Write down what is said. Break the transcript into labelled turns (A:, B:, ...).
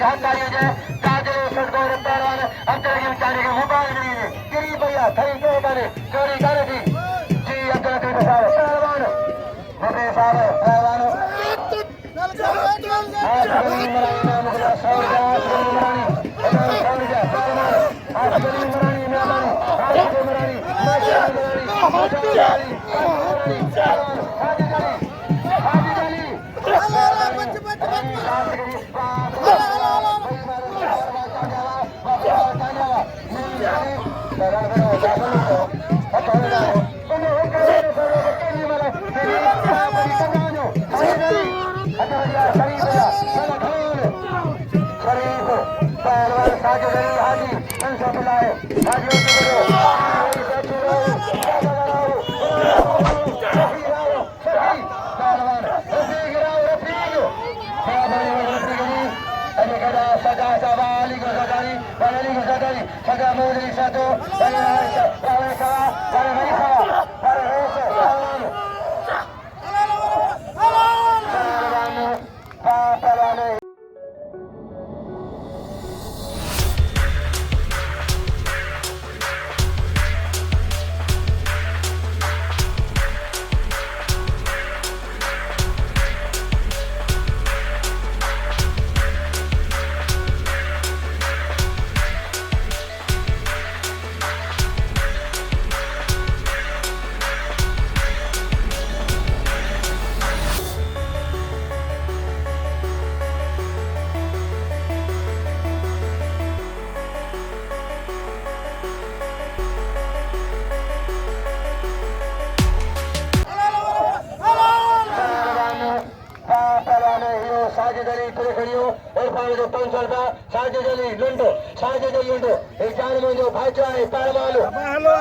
A: जानकारी हो जाए ताजरे सदगौर पहलवान अब्दुल रहीम चाने के मुबारक दीजिए गिरी भैया खरी के गाने चोरी गाने थी जी अब्दुल रहीम साहब पहलवान मुझे साहब पहलवान आज गली मरानी मुगला सौरजा गली मरानी सौरजा पहलवान आज गली मरानी मेहमानी आज गली मरानी हाजी गली साजिद अली लुंडो साजिद अली लुंडो एक चार में जो भाईचारे पहलवान